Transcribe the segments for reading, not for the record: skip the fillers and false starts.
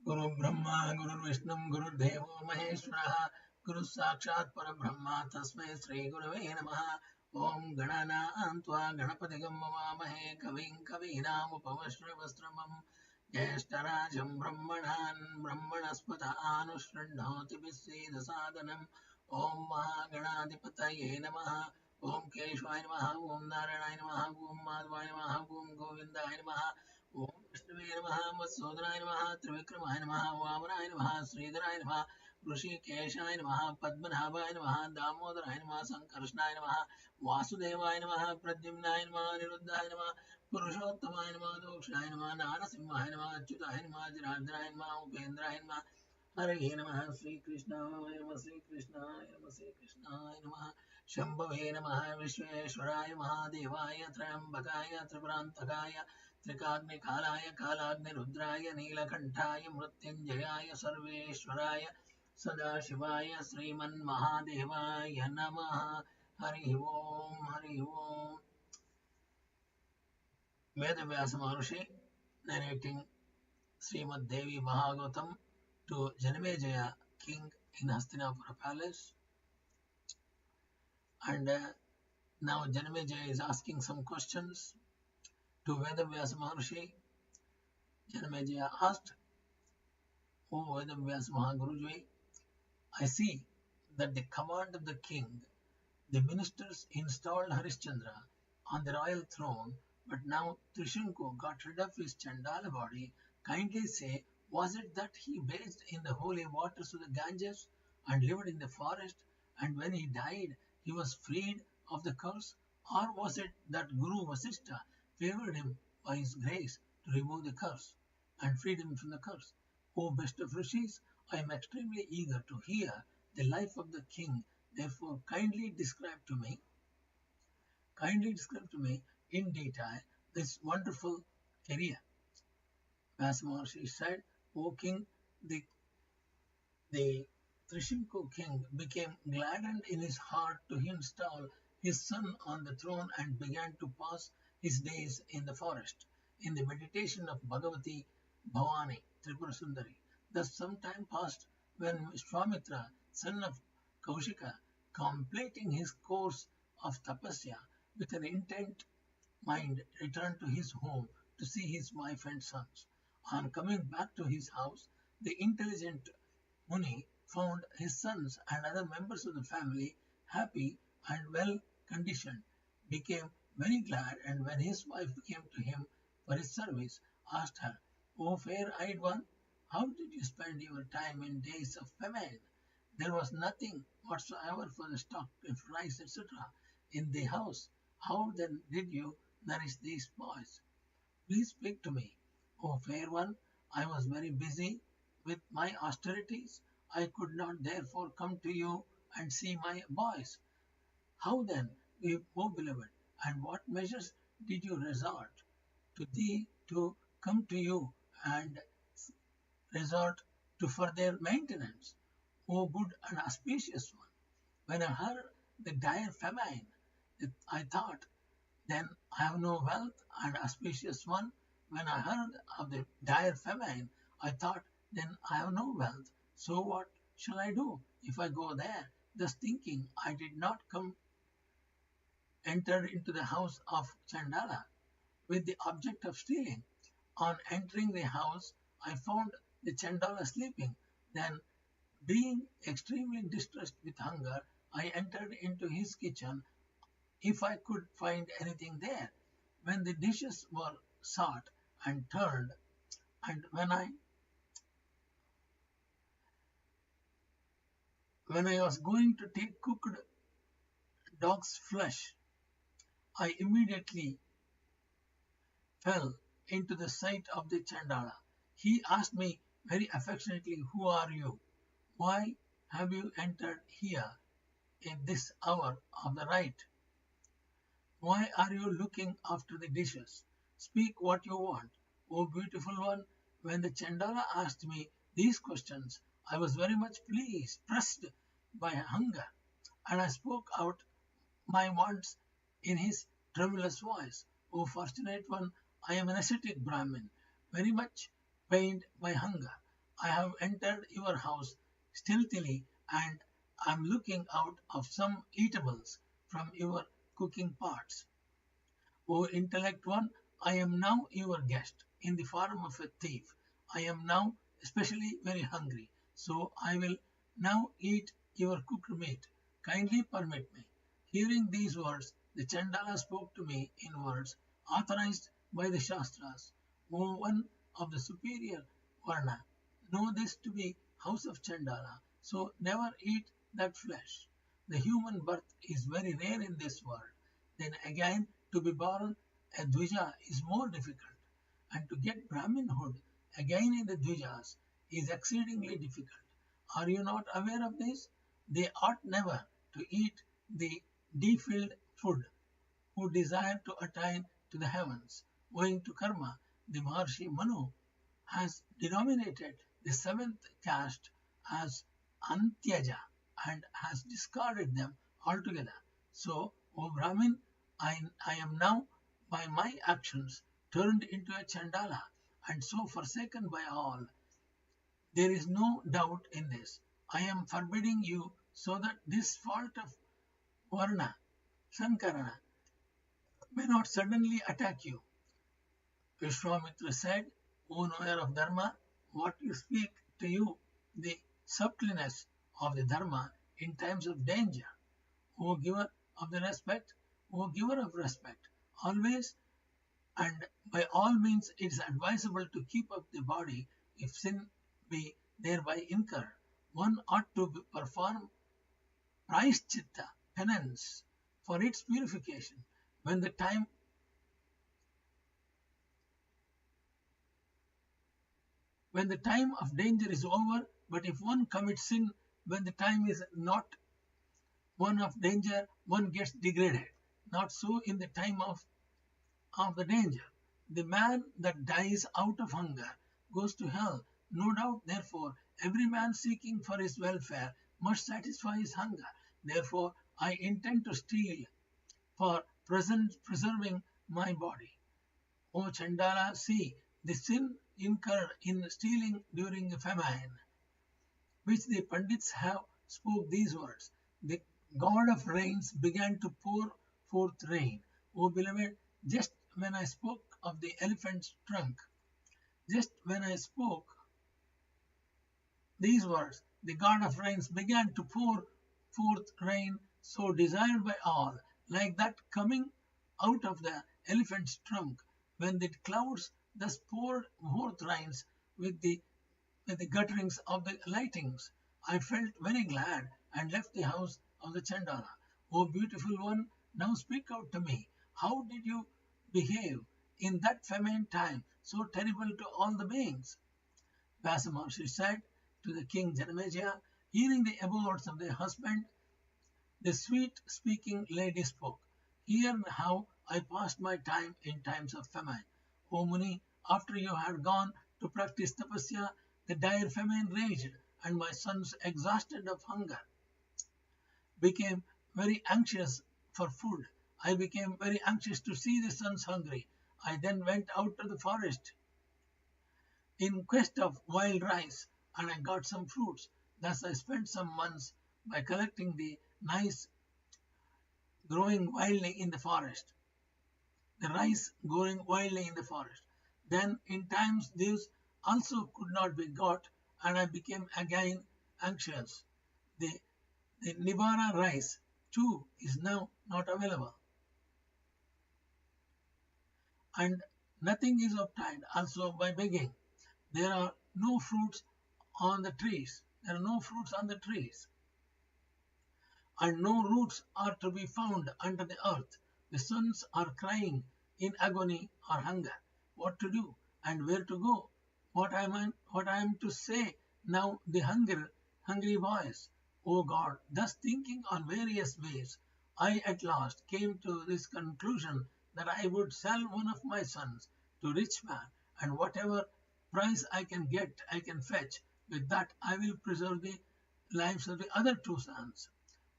Guru Brahma, Guru Vishnu, Guru Devo Maheshwara, Guru Sakshat Parabrahma, Tasmai Sri Gurave Namaha. Om Ganana Antva Ganapatigam Mamahe Kavim Kavinam Upavashravastramam Jeshtarajam Brahmanan Brahmanaspata Anushranoti Bisida Sadanam Om Mahaganadipataye Namaha Om Keshwaya Namaha Om Narayana Namaha Om Madhvaya Namaha Om Govindaya Namaha Om Vishnuvaya Namaha Matsudaya Namaha Trivikramaye Namaha Vamanaya Namaha Sridharaya Namaha ऋषिकेशाय नमः पद्मनाभाय नमः दामोदराय नमः संकर्षणाय नमः वासुदेवाय नमः प्रद्युम्नाय नमः अनिरुद्धाय नमः पुरुषोत्तमाय नमः दोक्षाय नमः नारसिंहाय नमः अच्युताय नमः जनार्दनाय नमः उपेन्द्राय नमः हरे नमः श्रीकृष्णाय नमः श्रीकृष्णाय नमः श्रीकृष्णाय नमः शम्भवे नमः विश्वेश्वराय महादेवाय त्र्यम्बकाय त्रिपुरान्तकाय त्रिकाग्निकालाय कालाग्निरुद्राय नीलकण्ठाय मृत्युञ्जयाय सर्वेश्वराय सदाशिवाय श्रीमन्महादेवाय नमः हरि ओम हरि ओम Veda Vyasa Maha Rushi narrating Srimad Devi Bhagavatam to Janamejaya king in Hastinapura palace, and now Janamejaya is asking some questions to Veda Vyasa Maharshi. Janamejaya asked, O Veda Vyasa Mahaguruji, I see that the command of the king, the ministers installed Harischandra on the royal throne, but now Trishanku got rid of his Chandala body. Kindly say, was it that he bathed in the holy waters of the Ganges and lived in the forest, and when he died, he was freed of the curse? Or was it that Guru Vasishtha favored him by his grace to remove the curse and freed him from the curse? O best of rishis, I am extremely eager to hear the life of the king. Therefore, kindly describe to me in detail this wonderful career. Vyasa Maharshi said, O king, the Trishanku king became gladdened in his heart to install his son on the throne and began to pass his days in the forest, in the meditation of Bhagavati Bhavani, Tripura Sundari. Thus some time passed when Vishwamitra, son of Kaushika, completing his course of tapasya with an intent mind, returned to his home to see his wife and sons. On coming back to his house, the intelligent Muni found his sons and other members of the family happy and well conditioned, became very glad, and when his wife came to him for his service, asked her, O fair-eyed one, how did you spend your time in days of famine? There was nothing whatsoever for the stock of rice, etc. in the house. How then did you nourish these boys? Please speak to me. O fair one, I was very busy with my austerities. I could not therefore come to you and see my boys. How then, O beloved, and what measures did you resort to thee to come to you and resort to for their maintenance? O good and auspicious one, when I heard the dire famine, I thought, then I have no wealth, and auspicious one, when I heard of the dire famine, I thought, then I have no wealth. So what shall I do if I go there? Thus thinking, I did not enter into the house of Chandala with the object of stealing. On entering the house, I found the Chandala sleeping. Then, being extremely distressed with hunger, I entered into his kitchen if I could find anything there. When the dishes were sought and turned, and when I was going to take cooked dog's flesh, I immediately fell into the sight of the Chandala. He asked me very affectionately, Who are you? Why have you entered here in this hour of the night? Why are you looking after the dishes? Speak what you want. O beautiful one, when the Chandala asked me these questions, I was very much pressed by hunger, and I spoke out my wants in his tremulous voice. O fortunate one, I am an ascetic Brahmin, very much pained by hunger. I have entered your house stealthily and am looking out of some eatables from your cooking pots. O intellect one, I am now your guest in the form of a thief. I am now especially very hungry, so I will now eat your cooked meat. Kindly permit me. Hearing these words, the Chandala spoke to me in words authorized by the Shastras. O one of the superior Varna, know this to be house of Chandala, so never eat that flesh. The human birth is very rare in this world. Then again, to be born a Dvija is more difficult, and to get Brahminhood again in the Dvijas is exceedingly difficult. Are you not aware of this? They ought never to eat the defilled food who desire to attain to the heavens. Owing to karma, the Maharshi Manu has denominated the seventh caste as Antyaja and has discarded them altogether. So, O Brahmin, I am now by my actions turned into a Chandala and so forsaken by all. There is no doubt in this. I am forbidding you so that this fault of Varna, Sankarana, may not suddenly attack you. Vishwamitra said, O knower of Dharma, what you speak to you, the subtleness of the Dharma in times of danger. O giver of the respect, O giver of respect, always and by all means it is advisable to keep up the body if sin be thereby incurred. One ought to perform Praishchitta, penance, for its purification. When the time of danger is over, but if one commits sin when the time is not one of danger, one gets degraded. Not so in the time of the danger. The man that dies out of hunger goes to hell. No doubt, therefore, every man seeking for his welfare must satisfy his hunger. Therefore, I intend to steal for preserving my body. O Chandala, see the sin incurred in stealing during the famine, which the Pandits have spoke these words. The God of rains began to pour forth rain. O beloved, just when I spoke of the elephant's trunk, just when I spoke these words, the God of rains began to pour forth rain so desired by all, like that coming out of the elephant's trunk, when the clouds thus poured forth rains with the gutterings of the lightnings. I felt very glad and left the house of the Chandala. O beautiful one, now speak out to me. How did you behave in that famine time, so terrible to all the beings? Vyasa Maharishi said to the king Janamejaya, hearing the above words of their husband, the sweet-speaking lady spoke. Hear how I passed my time in times of famine. O Muni, after you had gone to practice tapasya, the dire famine raged, and my sons, exhausted of hunger, became very anxious for food. I became very anxious to see the sons hungry. I then went out to the forest in quest of wild rice, and I got some fruits. Thus I spent some months by collecting the rice growing wildly in the forest. Then in times these also could not be got, and I became again anxious. The Nibara rice too is now not available, and nothing is obtained also by begging. There are no fruits on the trees. And no roots are to be found under the earth. The sons are crying in agony or hunger. What to do and where to go? What I am to say now the hungry boys. O God, thus thinking on various ways, I at last came to this conclusion that I would sell one of my sons to a rich man, and whatever price I can get, I can fetch. With that I will preserve the lives of the other two sons.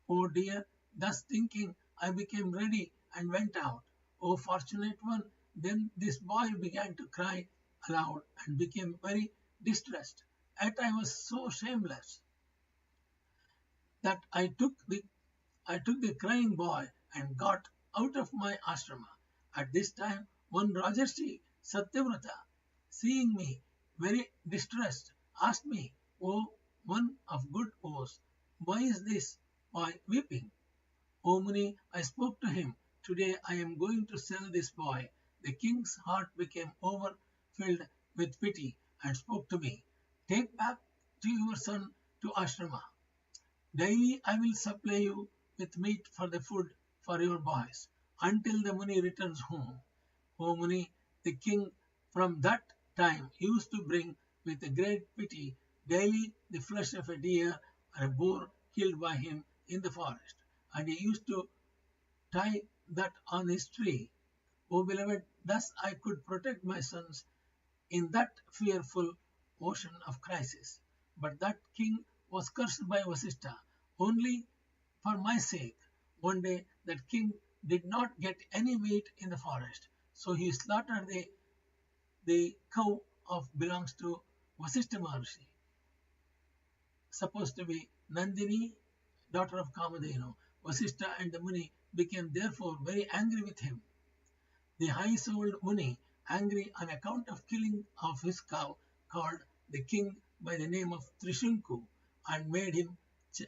Oh dear, thus thinking, I became ready and went out. O fortunate one, then this boy began to cry aloud and became very distressed. Yet I was so shameless that I took the crying boy and got out of my ashrama. At this time, one Rajarshi Satyavrata, seeing me very distressed, asked me, O one of good oaths, why is this boy weeping? O Muni, I spoke to him, today I am going to sell this boy. The king's heart became overfilled with pity and spoke to me, take back to your son to ashrama. Daily I will supply you with meat for the food for your boys until the Muni returns home. O Muni, the king from that time used to bring with a great pity daily the flesh of a deer or a boar killed by him in the forest, and he used to tie that on his tree. O beloved, thus I could protect my sons in that fearful ocean of crisis. But that king was cursed by Vasishtha only for my sake. One day that king did not get any meat in the forest, so he slaughtered the cow of belongs to Vasishtha Maharshi, supposed to be Nandini, daughter of Kamadhenu. Vasishtha and the Muni became therefore very angry with him. The high-souled Muni, angry on account of killing of his cow, called the king by the name of Trishunku and made him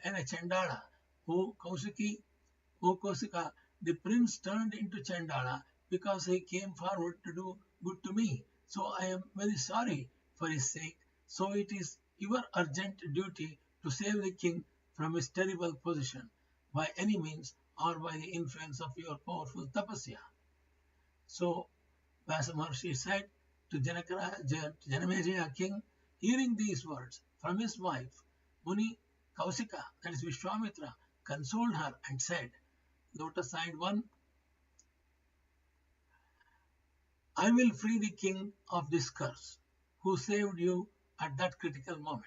a Chandala. O Kausika, the prince turned into Chandala because he came forward to do good to me. So I am very sorry for his sake. So it is your urgent duty to save the king from his terrible position by any means or by the influence of your powerful tapasya. So Vyasa Maharshi said to Janamejaya king, hearing these words from his wife, Muni Kausika, that is Vishwamitra, consoled her and said, Lotus side 1, I will free the king of this curse, who saved you at that critical moment.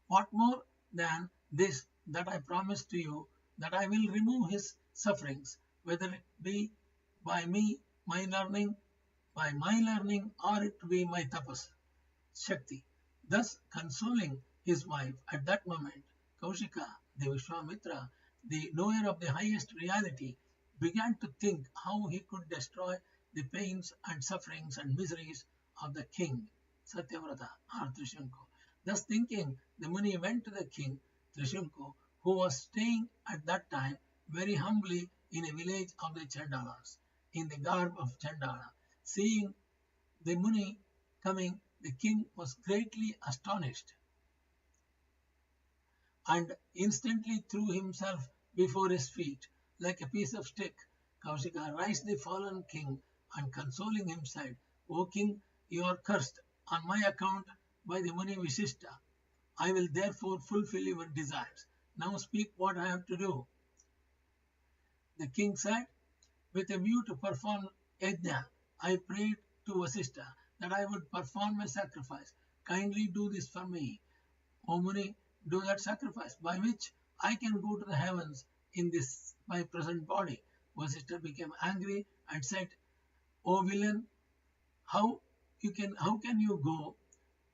What more than this that I promise to you, that I will remove his sufferings, whether it be by my learning, or it be my tapas, Shakti. Thus consoling his wife at that moment, Kaushika, the Vishwamitra, the knower of the highest reality, began to think how he could destroy the pains and sufferings and miseries of the king, Satyavrata or Trishunku. Thus thinking, the Muni went to the king, Trishunku, who was staying at that time very humbly in a village of the Chandalas, in the garb of Chandala. Seeing the Muni coming, the king was greatly astonished and instantly threw himself before his feet like a piece of stick. Kaushika raised the fallen king and consoling him said, O king, you are cursed on my account by the Muni Visishta. I will therefore fulfill your desires. Now speak what I have to do. The king said, with a view to perform yajna, I prayed to Vasishtha that I would perform a sacrifice. Kindly do this for me. O Muni, do that sacrifice by which I can go to the heavens in this my present body. Vasishtha became angry and said, O villain, how can you go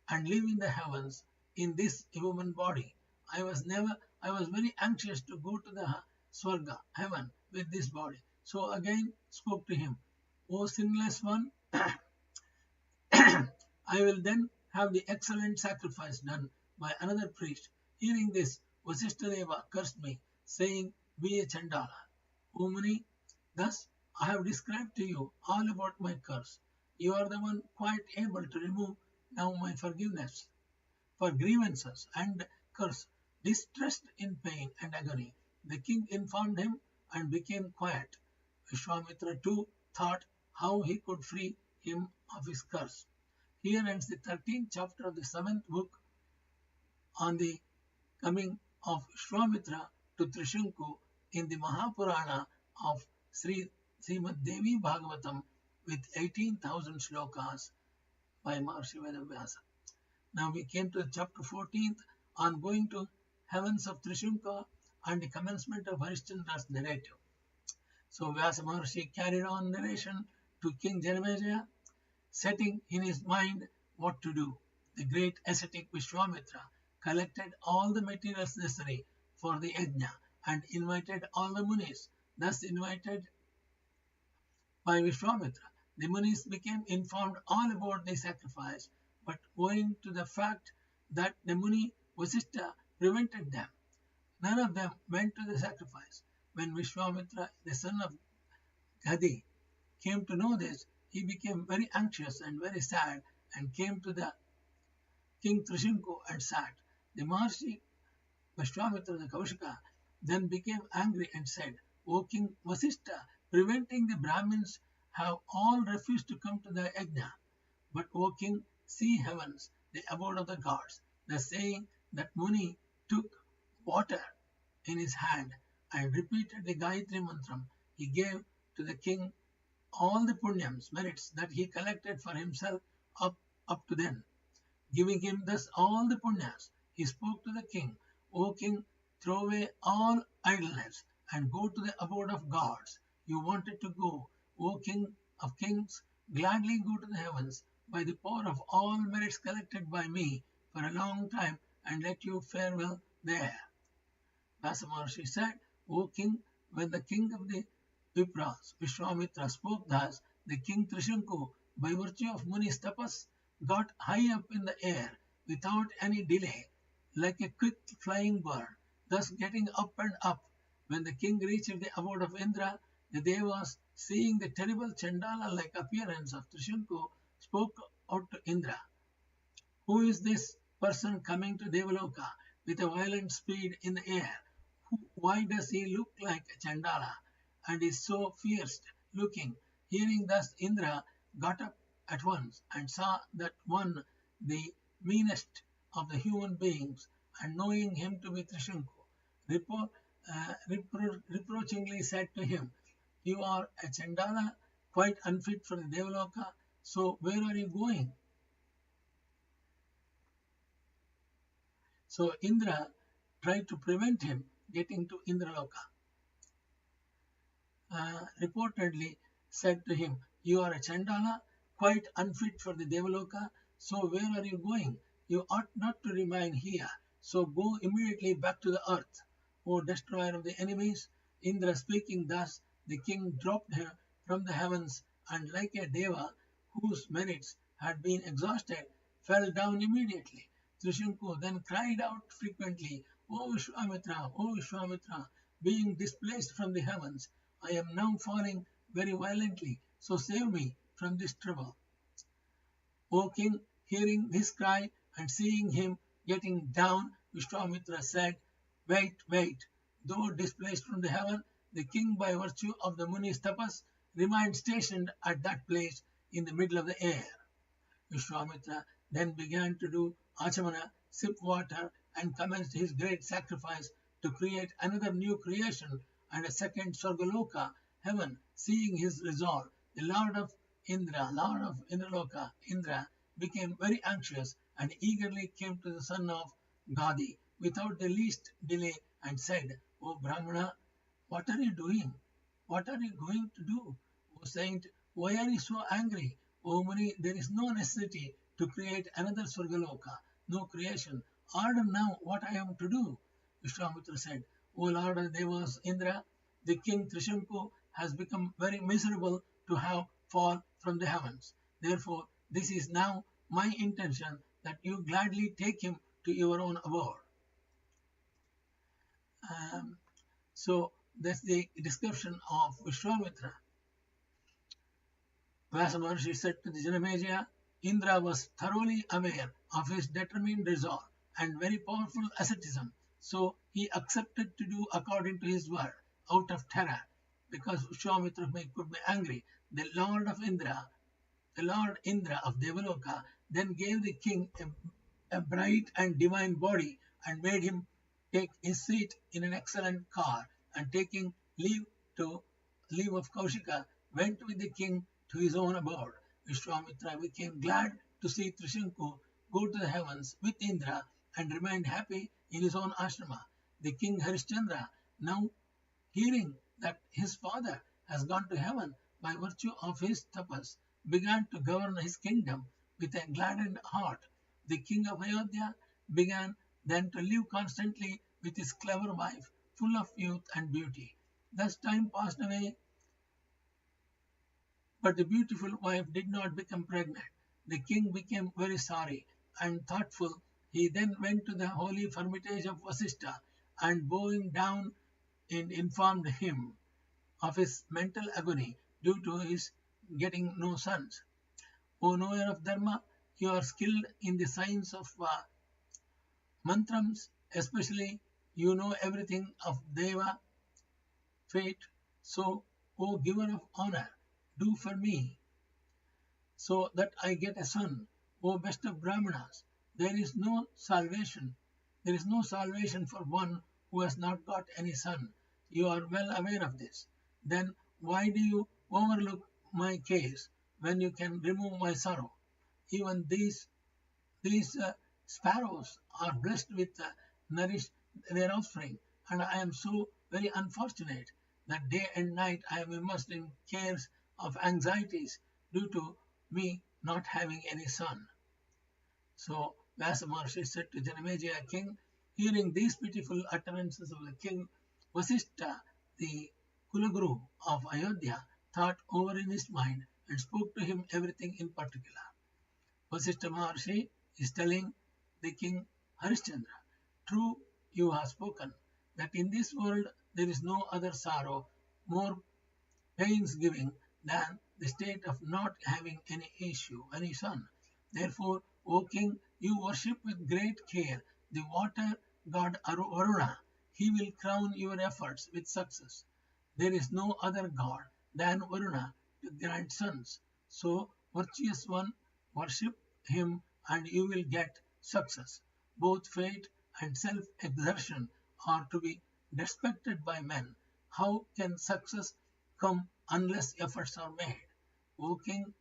and live in the heavens in this human body? I was very anxious to go to the Swarga, heaven, with this body. So again spoke to him, O sinless one, I will then have the excellent sacrifice done by another priest. Hearing this, Vasishtha cursed me, saying, be a Chandala. O Muni, thus I have described to you all about my curse. You are the one quite able to remove now my forgiveness for grievances and curse. Distressed in pain and agony, the king informed him and became quiet. Vishwamitra too thought how he could free him of his curse. Here ends the 13th chapter of the 7th book on the coming of Vishwamitra to Trishunku in the Mahapurana of Sri Mad Devi Bhagavatham with 18,000 shlokas by Maharishi Veda Vyasa. Now we came to chapter 14th on going to heavens of Trishunka and the commencement of Harishchandra's narrative. So Vyasa Maharishi carried on narration to King Janamejaya, setting in his mind what to do. The great ascetic Vishwamitra collected all the materials necessary for the yajna and invited all the munis. Thus invited by Vishwamitra, the munis became informed all about the sacrifice, but owing to the fact that the Muni Vasishtha prevented them, none of them went to the sacrifice. When Vishwamitra, the son of Gadi, came to know this, he became very anxious and very sad and came to the king Trishanku and sat. The Maharshi Vishwamitra the Kaushika then became angry and said, O King Vasishtha, preventing the Brahmins have all refused to come to the yajna. But O King, see heavens, the abode of the gods. The saying that Muni took water in his hand and repeated the Gayatri Mantram. He gave to the king all the punyams, merits that he collected for himself up to then. Giving him thus all the punyas, he spoke to the king, O king, throw away all idleness and go to the abode of gods. You wanted to go, O king of kings, gladly go to the heavens by the power of all merits collected by me for a long time and let you fare well there. Vyasa Maharishi said, O king, when the king of the Vipras, Vishwamitra, spoke thus, the king Trishanku, by virtue of Muni's tapas, got high up in the air without any delay, like a quick flying bird, thus getting up and up. When the king reached the abode of Indra, the Devas, seeing the terrible Chandala-like appearance of Trishanku, spoke out to Indra, Who is this person coming to Devaloka with a violent speed in the air? Why does he look like a Chandala and is so fierce looking? Hearing thus, Indra got up at once and saw that one, the meanest of the human beings, and knowing him to be Trishanku, reproachingly said to him, You are a Chandala, quite unfit for the Devaloka, so where are you going? So Indra tried to prevent him getting to Indraloka. Reportedly said to him, You are a Chandala, quite unfit for the Devaloka, so where are you going? You ought not to remain here, so go immediately back to the earth, O destroyer of the enemies. Indra speaking thus, the king dropped her from the heavens and like a Deva whose merits had been exhausted, fell down immediately. Trishanku then cried out frequently, O Vishwamitra, being displaced from the heavens, I am now falling very violently, so save me from this trouble. O king, hearing his cry and seeing him getting down, Vishwamitra said, Wait, though displaced from the heaven, the king by virtue of the Muni's tapas remained stationed at that place in the middle of the air. Vishwamitra then began to do achamana, sip water, and commenced his great sacrifice to create another new creation and a second Swargaloka, heaven. Seeing his resolve, the Lord of Indraloka, Indra, became very anxious and eagerly came to the son of Gadi without the least delay and said, O Brahmana, what are you doing? What are you going to do? O saint, why are you so angry? O Muni, there is no necessity to create another Swargaloka, no creation. Order now what I am to do. Vishwamitra said, O Lord of Devas, Indra, the king Trishanku has become very miserable to have fall from the heavens. Therefore, this is now my intention that you gladly take him to your own abode. So that's the description of Vishwamitra. Vyasa Maharishi said to the Janamejaya, Indra was thoroughly aware of his determined resolve and very powerful asceticism, so he accepted to do according to his word out of terror, because Vishwamitra could be angry. The Lord Indra of Devaloka, then gave the king a bright and divine body and made him take his seat in an excellent car, and taking leave of Kaushika, went with the king to his own abode. Vishwamitra became glad to see Trishanku go to the heavens with Indra and remained happy in his own ashrama. The king Harishchandra, now hearing that his father has gone to heaven by virtue of his tapas, began to govern his kingdom with a gladdened heart. The king of Ayodhya began then to live constantly with his clever wife, full of youth and beauty. Thus time passed away, but the beautiful wife did not become pregnant. The king became very sorry and thoughtful. He then went to the holy hermitage of Vasishtha and bowing down informed him of his mental agony due to his getting no sons. O knower of Dharma, you are skilled in the science of mantrams, especially you know everything of Deva, fate. So, O giver of honor, do for me so that I get a son. O best of Brahmanas, there is no salvation. There is no salvation for one who has not got any son. You are well aware of this. Then why do you overlook my case when you can remove my sorrow? Even these sparrows are blessed with nourish their offspring, and I am so very unfortunate that day and night I am immersed in cares of anxieties due to me not having any son. So Vyasa Maharishi said to Janamejaya king, hearing these pitiful utterances of the king, Vasishtha, the Kulaguru of Ayodhya, thought over in his mind and spoke to him everything in particular. Vasishtha Maharishi is telling the king Harishchandra, true you have spoken, that in this world there is no other sorrow more pains-giving than the state of not having any son. Therefore, O king, you worship with great care the water god Varuna. He will crown your efforts with success. There is no other god than Varuna to grant sons. So, virtuous one, worship him and you will get success. Both fate and self-exertion are to be respected by men. How can success come unless efforts are made? O king,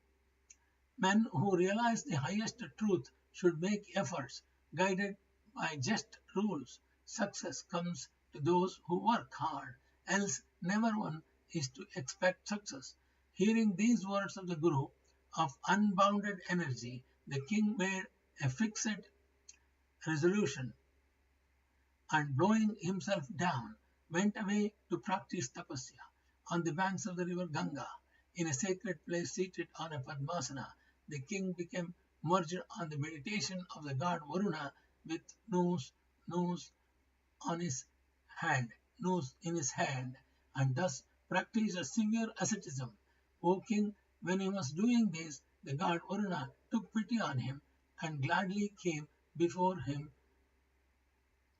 men who realize the highest truth should make efforts guided by just rules. Success comes to those who work hard, else never one is to expect success. Hearing these words of the Guru of unbounded energy, the king made a fixed resolution and blowing himself down, went away to practice tapasya on the banks of the river Ganga. In a sacred place seated on a Padmasana, the king became merged on the meditation of the god Varuna with nose in his hand, and thus practiced a severe asceticism. O king, when he was doing this, the god Varuna took pity on him and gladly came before him.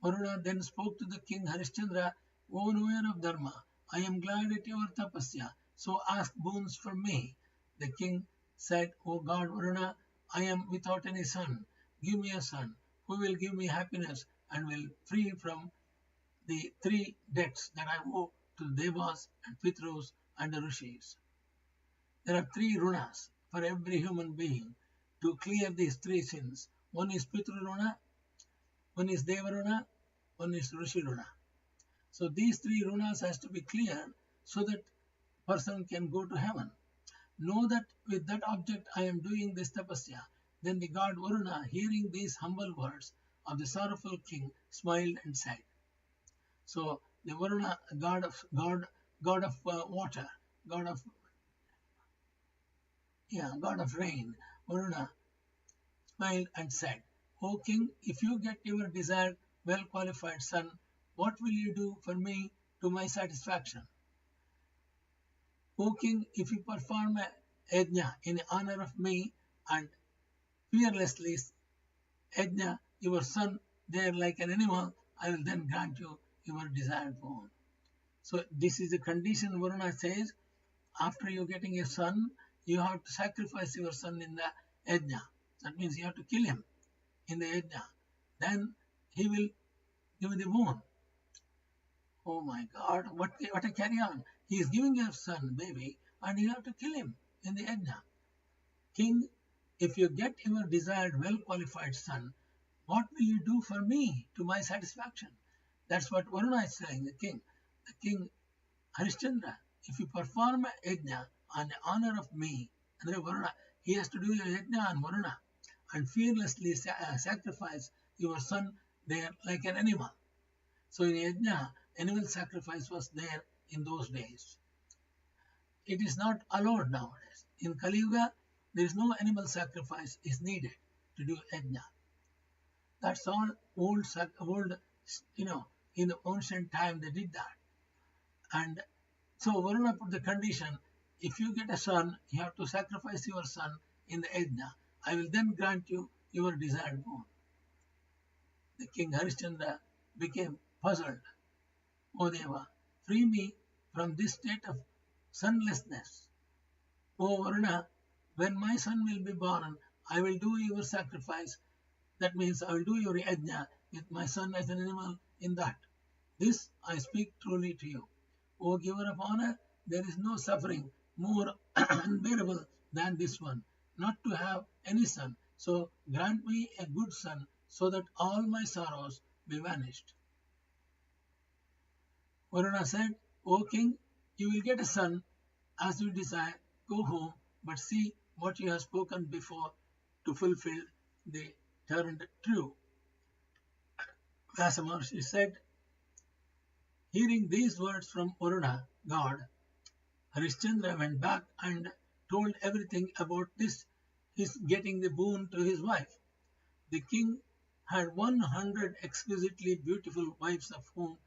Varuna then spoke to the king Harishchandra, O knower of Dharma, I am glad at your tapasya, so ask boons from me. The king said, O god Varuna, I am without any son. Give me a son who will give me happiness and will free from the three debts that I owe to the Devas and Pitrus and the Rishis. There are three runas for every human being to clear these three sins. One is Pitru runa, one is Deva runa, one is Rishi runa. So these three runas has to be cleared so that person can go to heaven. Know that with that object I am doing this tapasya. Then the god Varuna, hearing these humble words of the sorrowful king, smiled and said. So the Varuna, god of water, god of rain, Varuna smiled and said, O king, if you get your desired well-qualified son, what will you do for me to my satisfaction? O king, if you perform a yajna in honor of me and fearlessly yajna your son there like an animal, I will then grant you your desired boon. So this is the condition Varuna says. After you getting a son, you have to sacrifice your son in the yajna. That means you have to kill him in the yajna. Then he will give the boon. Oh my God, what a carry on. He is giving a son, baby, and you have to kill him in the yajna. King, if you get your desired well-qualified son, what will you do for me to my satisfaction? That's what Varuna is saying, the king. The king Harishchandra, if you perform a yajna on the honor of me, and Varuna, he has to do a yajna on Varuna, and fearlessly sacrifice your son there like an animal. So in yajna, animal sacrifice was there in those days. It is not allowed nowadays. In Kali Yuga, there is no animal sacrifice is needed to do yajna. That's all old, in the ancient time they did that. And so Varuna put the condition, if you get a son, you have to sacrifice your son in the yajna. I will then grant you your desired boon. The king Harishchandra became puzzled. O Deva, free me from this state of sonlessness. O Varuna, when my son will be born, I will do your sacrifice. That means I will do your yajna with my son as an animal in that. This I speak truly to you. O giver of honor, there is no suffering more unbearable than this one, not to have any son. So grant me a good son, so that all my sorrows be vanished. Varuna said, O king, you will get a son as you desire. Go home, but see what you have spoken before to fulfill the turned true. Vyasa Maharishi said, hearing these words from Varuna, God, Harishchandra went back and told everything about this, his getting the boon to his wife. The king had 100 exquisitely beautiful wives, of whom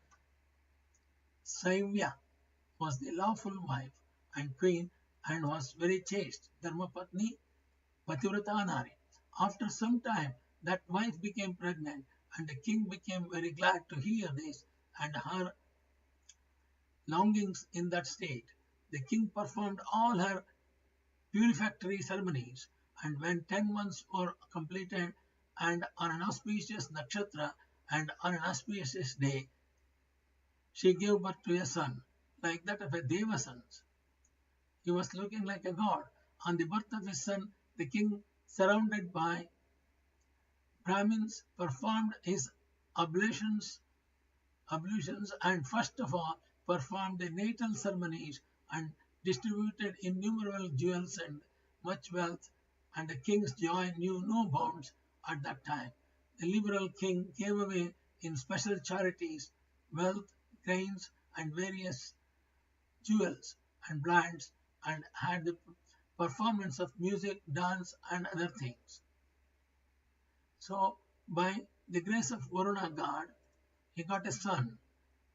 Saivya was the lawful wife and queen and was very chaste, Dharmapatni Pativrata Nari. After some time, that wife became pregnant, and the king became very glad to hear this and her longings in that state. The king performed all her purificatory ceremonies, and when 10 months were completed, and on an auspicious nakshatra and on an auspicious day, she gave birth to a son, like that of a Deva son. He was looking like a god. On the birth of his son, the king, surrounded by Brahmins, performed his ablutions and first of all performed the natal ceremonies and distributed innumerable jewels and much wealth, and the king's joy knew no bounds at that time. The liberal king gave away in special charities wealth, grains, and various jewels and blinds, and had the performance of music, dance, and other things. So, by the grace of Varuna god, he got a son.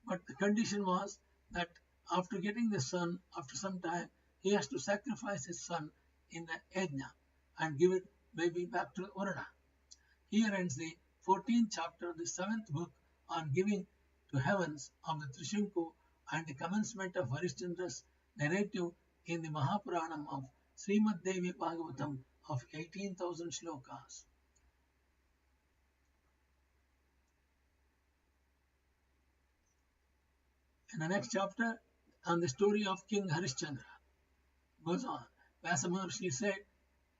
But the condition was that after getting the son, after some time, he has to sacrifice his son in the yajna and give it maybe back to Varuna. Here ends the 14th chapter of the 7th book on giving to heavens of the Trishinku and the commencement of Harishchandra's narrative in the Mahapuranam of Sri Mad Devi Bhagavatham of 18,000 shlokas. In the next chapter, on the story of King Harishchandra, goes on. Vyasa Maharshi said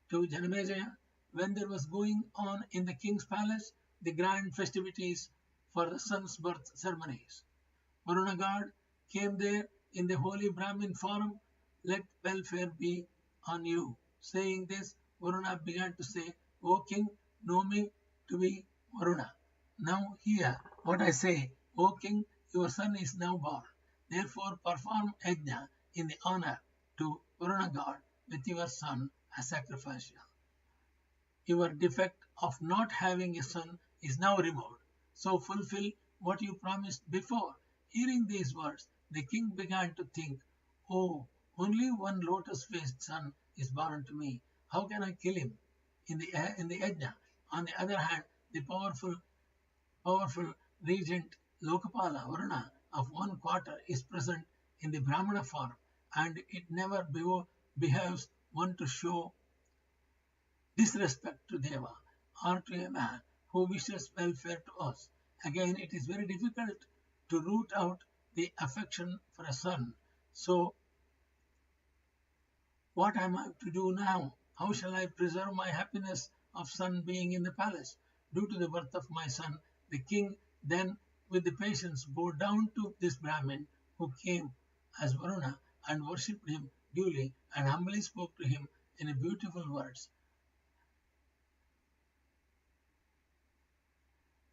to Janamejaya, when there was going on in the king's palace the grand festivities for the son's birth ceremonies, Varuna god came there in the holy Brahmin form. Let welfare be on you. Saying this, Varuna began to say, O king, know me to be Varuna. Now hear what I say. O king, your son is now born. Therefore perform yajna in the honor to Varuna god with your son as sacrificial. Your defect of not having a son is now removed. So fulfill what you promised before. Hearing these words, the king began to think, oh, only one lotus-faced son is born to me. How can I kill him in the yajna? On the other hand, the powerful regent Lokapala, Varuna, of 1/4 is present in the Brahmana form, and it never behoves one to show disrespect to Deva or to a man who wishes welfare to us. Again, it is very difficult to root out the affection for a son. So, what am I to do now? How shall I preserve my happiness of son being in the palace? Due to the birth of my son, the king then with the patience bowed down to this Brahmin who came as Varuna and worshipped him duly and humbly spoke to him in beautiful words.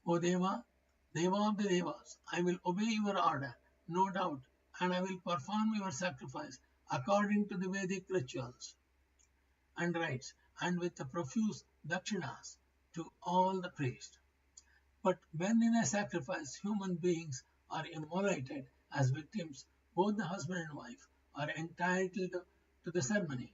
O Deva, Deva of the Devas, I will obey your order, no doubt, and I will perform your sacrifice according to the Vedic rituals and rites, and with the profuse dakshinas to all the priests. But when in a sacrifice human beings are immolated as victims, both the husband and wife are entitled to the ceremony.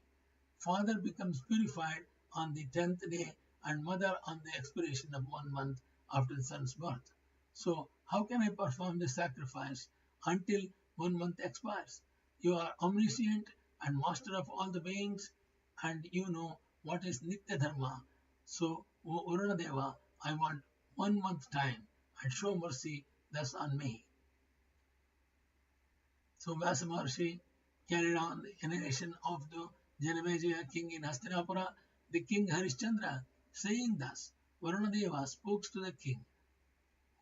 Father becomes purified on the 10th day and mother on the expiration of 1 month after the son's birth. So, how can I perform the sacrifice until 1 month expires? You are omniscient and master of all the beings, and you know what is Nitya Dharma. So, O Varuna Deva, I want 1 month time and show mercy thus on me. So Vyasa Maharshi carried on the narration of the Janamejaya king in Hastinapura, the king Harischandra, saying thus, Varunadeva spoke to the king,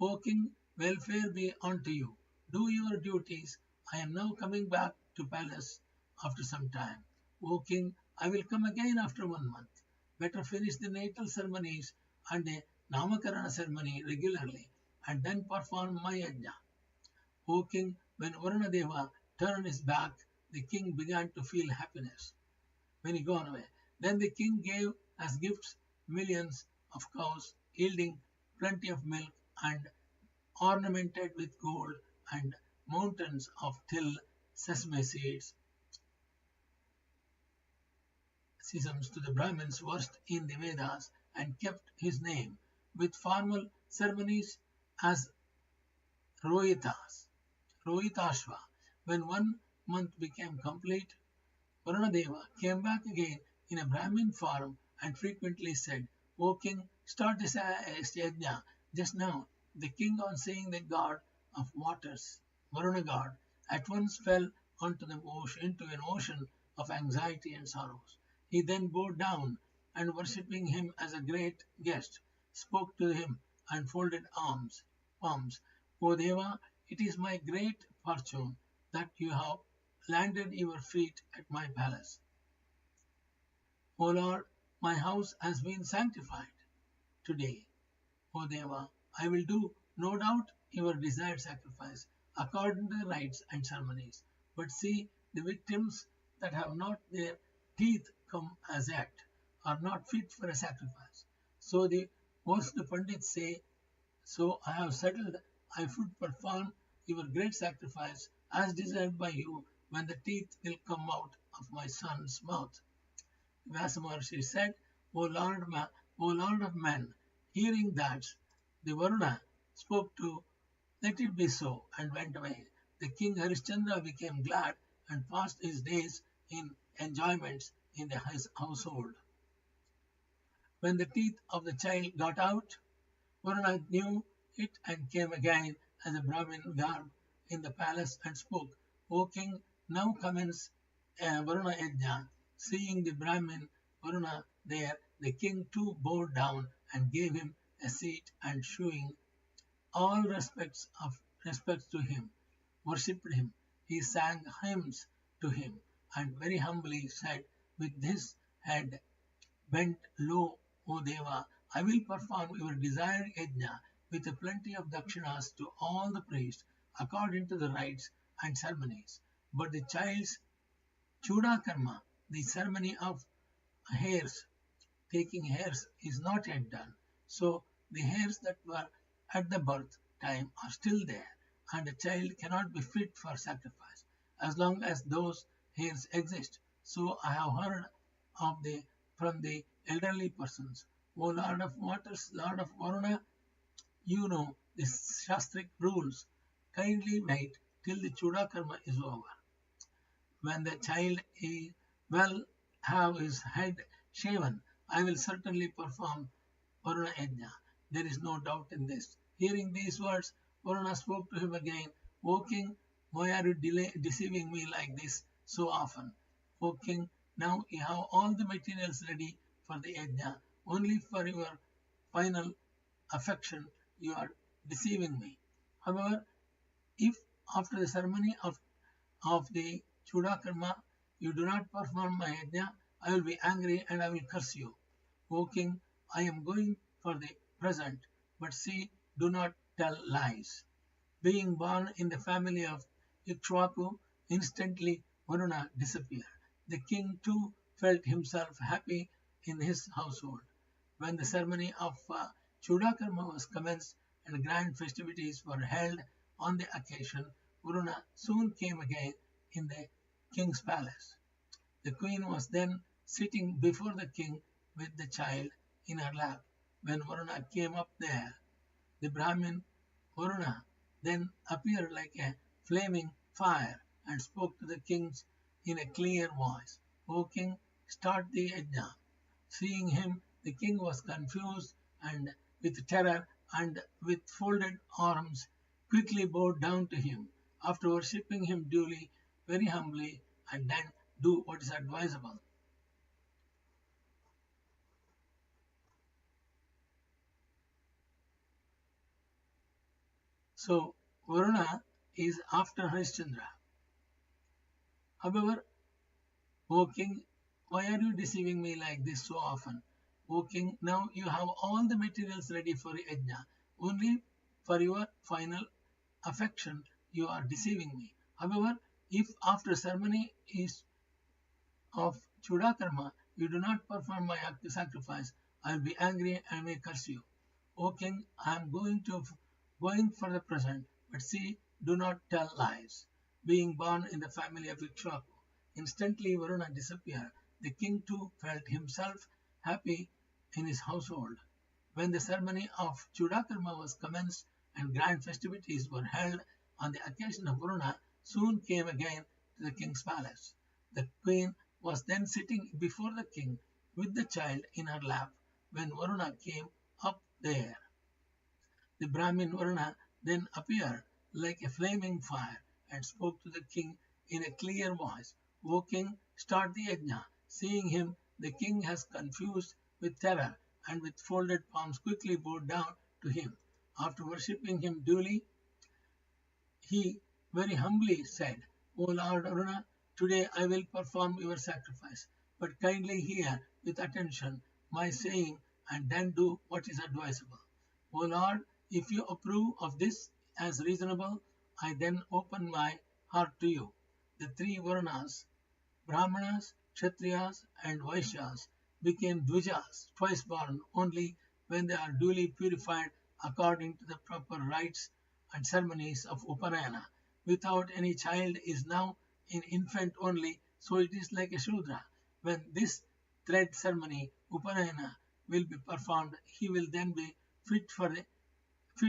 O king, welfare be unto you. Do your duties. I am now coming back to palace after some time. O king, I will come again after 1 month. Better finish the natal ceremonies and a Namakarana ceremony regularly, and then perform my yajna. O king, when Varunadeva turned his back, the king began to feel happiness when he gone away. Then the king gave as gifts millions of cows, yielding plenty of milk and ornamented with gold, and mountains of till, sesame seeds, seasons to the Brahmins versed in the Vedas, and kept his name with formal ceremonies as Rohitashva. When 1 month became complete, Varunadeva came back again in a Brahmin form and frequently said, O king, start this yajna. Just now, the king, on seeing the god of waters, Varuna god, at once fell into an ocean of anxiety and sorrows. He then bowed down and, worshipping him as a great guest, spoke to him and folded palms. O Deva, it is my great fortune that you have landed your feet at my palace. O Lord, my house has been sanctified today. O Deva, I will do, no doubt, your desired sacrifice according to the rites and ceremonies. But see, the victims that have not their teeth come as yet are not fit for a sacrifice. So the most Pandits say, so I have settled I would perform your great sacrifice as desired by you when the teeth will come out of my son's mouth. Vyasa Maharshi said, O Lord of men, hearing that, the Varuna spoke to, let it be so, and went away. The king Harishchandra became glad and passed his days in enjoyments in his household. When the teeth of the child got out, Varuna knew it and came again as a Brahmin garb in the palace and spoke, O king, now commence Varuna yajna. Seeing the Brahmin Varuna there, the king too bowed down and gave him a seat, and showing all respects to him, worshipped him. He sang hymns to him and very humbly said, with his head bent low, O Deva, I will perform your desired yajna with a plenty of dakshinas to all the priests according to the rites and ceremonies. But the child's Chuda karma, the ceremony of hairs, taking hairs, is not yet done. So the hairs that were at the birth time are still there, and the child cannot be fit for sacrifice as long as those hairs exist. So I have heard from the elderly persons, O Lord of waters, Lord of Varuna, you know the Shastric rules. Kindly wait till the Chuda karma is over. When the child will have his head shaven, I will certainly perform Varuna yajna. There is no doubt in this. Hearing these words, Varuna spoke to him again, O king, why are you deceiving me like this so often? O king, now you have all the materials ready for the yajna. Only for your final affection you are deceiving me. However, if after the ceremony of the Chuda karma you do not perform my yajna, I will be angry and I will curse you. O king, I am going for the present, but see, do not tell lies. Being born in the family of Ikshvaku, instantly Varuna disappeared. The king too felt himself happy in his household. When the ceremony of Chudakarma was commenced and grand festivities were held on the occasion, Varuna soon came again in the king's palace. The queen was then sitting before the king with the child in her lap. When Varuna came up there, the Brahmin Varuna then appeared like a flaming fire and spoke to the king in a clear voice. O king, start the yajna. Seeing him, the king was confused and with terror and with folded arms quickly bowed down to him. After worshipping him duly, very humbly, and then do what is advisable. So, Varuna is after Harishchandra. However, O king, why are you deceiving me like this so often? O king, now you have all the materials ready for yajna. Only for your final affection you are deceiving me. However, if after ceremony is of Chudakarma you do not perform my sacrifice, I will be angry and may curse you. O king, I am going for the present, but see, do not tell lies. Being born in the family of Ikshvaku, instantly Varuna disappeared. The king too felt himself happy in his household. When the ceremony of Chudakarma was commenced and grand festivities were held on the occasion of Varuna, soon came again to the king's palace. The queen was then sitting before the king with the child in her lap when Varuna came up there. The Brahmin Varuna then appeared like a flaming fire and spoke to the king in a clear voice. O king, start the yajna. Seeing him, the king has confused with terror and with folded palms quickly bowed down to him. After worshipping him duly, he very humbly said, O Lord Varuna, today I will perform your sacrifice, but kindly hear with attention my saying and then do what is advisable. O Lord, if you approve of this as reasonable, I then open my heart to you. The three Varanas, Brahmanas, Kshatriyas and Vaishyas, became Dvijas, twice born, only when they are duly purified according to the proper rites and ceremonies of Upanayana. Without any child is now an infant only, so it is like a Shudra. When this thread ceremony, Upanayana, will be performed, he will then be fit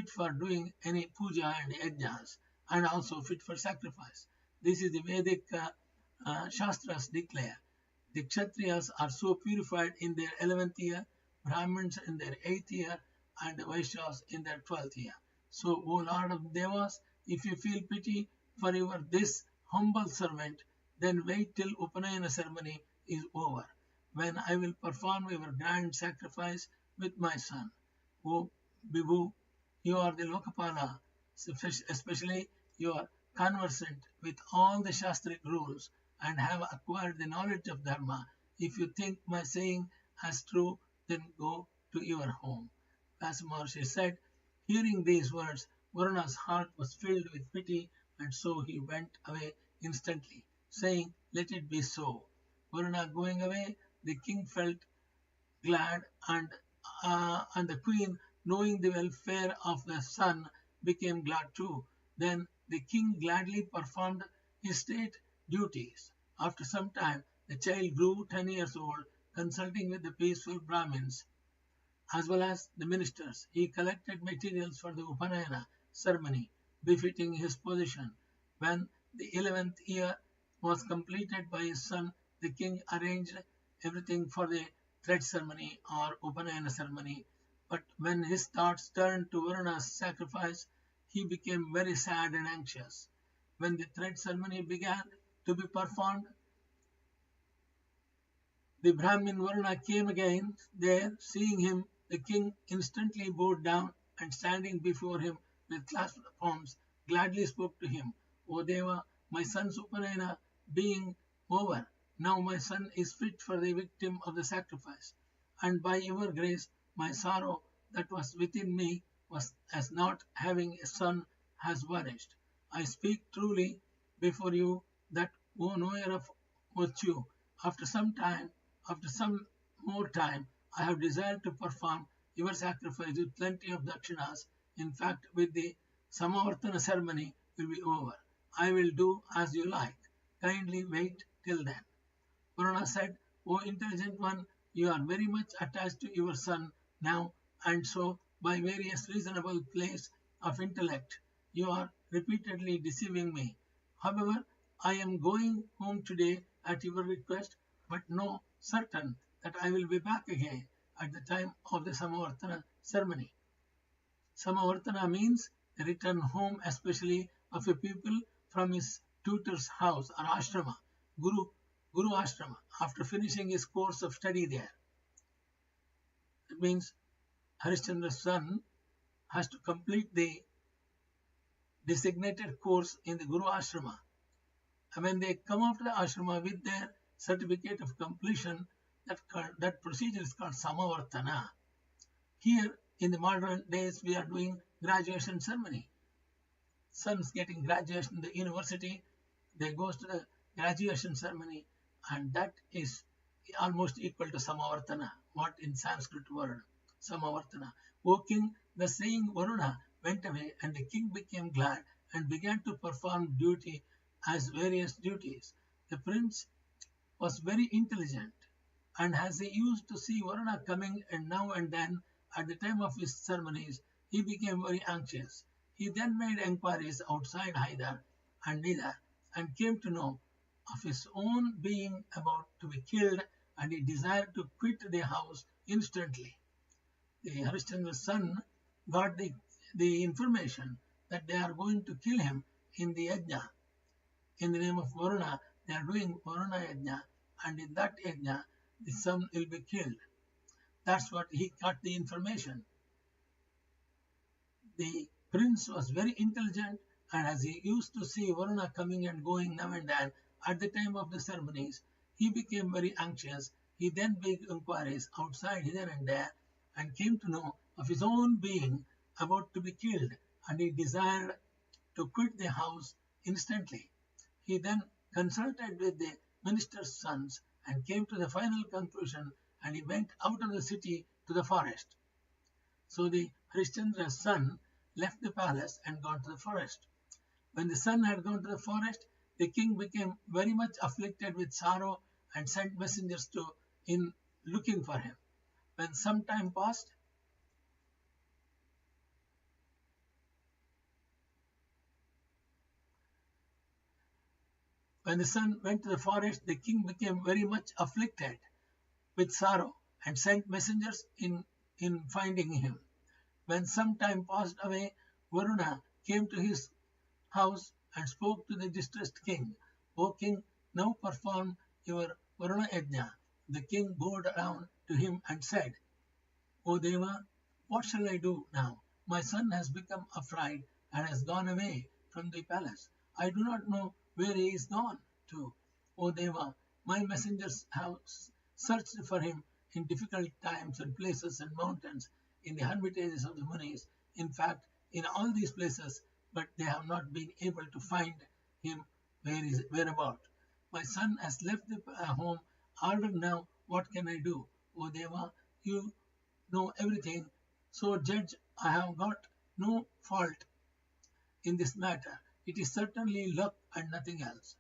for doing any puja and yajnas, and also fit for sacrifice. This is the Vedic Shastras declare. The Kshatriyas are so purified in their 11th year, Brahmins in their 8th year, and the Vaishyas in their 12th year. So, O Lord of Devas, if you feel pity for this humble servant, then wait till Upanayana ceremony is over, when I will perform your grand sacrifice with my son. O Bibhu, you are the Lokapala, especially you are conversant with all the Shastric rules and have acquired the knowledge of Dharma. If you think my saying as true, then go to your home. Vyasa Maharishi said, hearing these words, Varuna's heart was filled with pity, and so he went away instantly, saying, let it be so. Varuna going away, the king felt glad, and the queen, knowing the welfare of the son, became glad too. Then the king gladly performed his state duties. After some time, the child grew 10 years old, consulting with the peaceful Brahmins as well as the ministers. He collected materials for the Upanayana ceremony, befitting his position. When the 11th year was completed by his son, the king arranged everything for the thread ceremony or Upanayana ceremony. But when his thoughts turned to Varuna's sacrifice, he became very sad and anxious. When the thread ceremony began to be performed, the Brahmin Varuna came again there. Seeing him, the king instantly bowed down and standing before him with clasped palms, gladly spoke to him. O Deva, my son's Upanayana being over, now my son is fit for the victim of the sacrifice. And by your grace, my sorrow that was within me was as not having a son has vanished. I speak truly before you that, O knower of virtue, after some time, after some more time, I have desired to perform your sacrifice with plenty of dakshinas. In fact, with the Samavartana ceremony will be over. I will do as you like. Kindly wait till then. Purana said, O intelligent one, you are very much attached to your son now, and so by various reasonable plays of intellect, you are repeatedly deceiving me. However, I am going home today at your request, but know certain that I will be back again at the time of the Samavartana ceremony. Samavartana means the return home, especially of a pupil from his tutor's house or ashrama, Guru ashrama, after finishing his course of study there. It means Harishchandra's son has to complete the designated course in the Guru ashrama. And when they come out of the ashrama with their certificate of completion, that procedure is called Samavartana. Here, in the modern days, we are doing graduation ceremony. Sons getting graduation in the university, they go to the graduation ceremony, and that is almost equal to Samavartana, what in Sanskrit word, Samavartana. O king, the saying Varuna went away, and the king became glad and began to perform duty as various duties. The prince was very intelligent, and as he used to see Varuna coming and now and then at the time of his ceremonies, he became very anxious. He then made enquiries outside Haidar and Nidar and came to know of his own being about to be killed, and he desired to quit the house instantly. The Harishchandra's son got the information that they are going to kill him in the yajna. In the name of Varuna, they are doing Varuna yajna, and in that yajna, the son will be killed. That's what he got the information. The prince was very intelligent, and as he used to see Varuna coming and going now and then at the time of the ceremonies, he became very anxious. He then made inquiries outside here and there and came to know of his own being about to be killed, and he desired to quit the house instantly. He then consulted with the minister's sons and came to the final conclusion, and he went out of the city to the forest. So the Harishchandra's son left the palace and gone to the forest. When the son had gone to the forest, the king became very much afflicted with sorrow and sent messengers in looking for him. When some time passed, when the son went to the forest, the king became very much afflicted with sorrow and sent messengers in finding him. When some time passed away, Varuna came to his house and spoke to the distressed king. O king, now perform your Varuna yajna. The king bowed down to him and said, O Deva, what shall I do now? My son has become afraid and has gone away from the palace. I do not know where he is gone to. O Deva, my messengers have searched for him in difficult times and places and mountains, in the hermitages of the Munis, in fact, in all these places, but they have not been able to find him whereabout. My son has left the home. Order now, what can I do? O Deva, you know everything, so judge, I have got no fault in this matter. It is certainly luck and nothing else.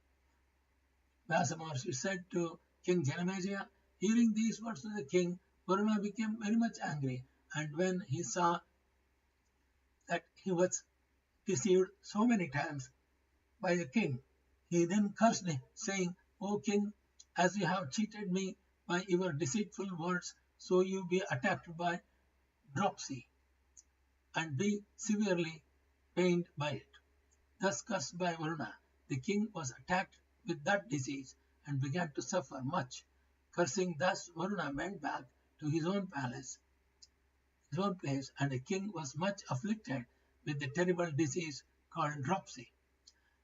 Vyasa Maharishi said to King Janamejaya, hearing these words of the king, Varuna became very much angry, and when he saw that he was deceived so many times by the king, he then cursed him, saying, O king, as you have cheated me by your deceitful words, so you be attacked by dropsy and be severely pained by it. Thus cursed by Varuna, the king was attacked with that disease and began to suffer much. Cursing thus, Varuna went back to his own palace, his own place, and the king was much afflicted with the terrible disease called dropsy.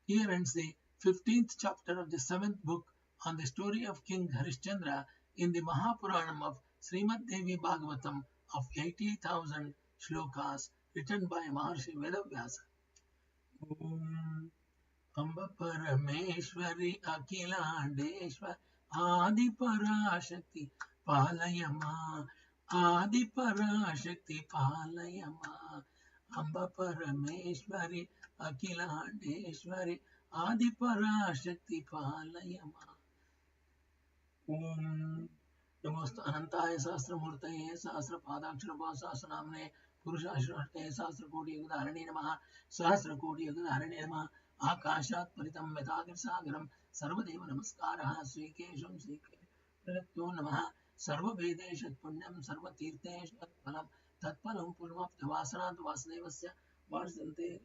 Here ends the 15th chapter of the 7th book on the story of King Harishchandra in the Mahapuranam of Sri Mad Devi Bhagavatham of 80,000 shlokas, written by Maharshi Veda Vyasa. Om Amba Parameshwari Akhilandeshwar Adi Parashakti Palayama Adi Parashakti Palayama Amba Parameshwari Akhilandeshwari Adi Parashakti Palayama. Om Namostu Anantaya Sahasramurtaye Sahasrapadakshara Sahasranamne Purushashratte Sahasrakoti Yugadharane Namaha Sahasrakoti Yugadharane Namaha Akashat Paritam Metagir Sagaram Sarvadeva Namaskaraha Srikesham Srike Pranatyo Namaha Sarva Vedeshat Punyam Sarva Tirteshat Phalam Tatpalam Purmapta Vasanat Vasudevasya Varsante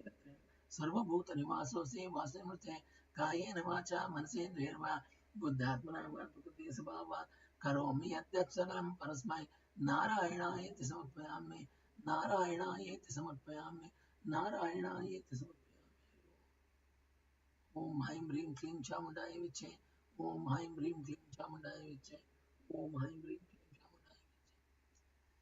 Sarva Bhuta Nivasosi Vasamurte Kayena Vacha Manasendreva Buddhatmana Prakati Sabhava Karomi Yatyat Sagaram Parasmai Narayanaayati Samarpayami Narayanaayati Samarpayami Narayanaayati Samarpayami. Om Haim Rim Klim Chamundaya Viche Om Haim Rim Klim Chamundaya Viche Om Haim Rim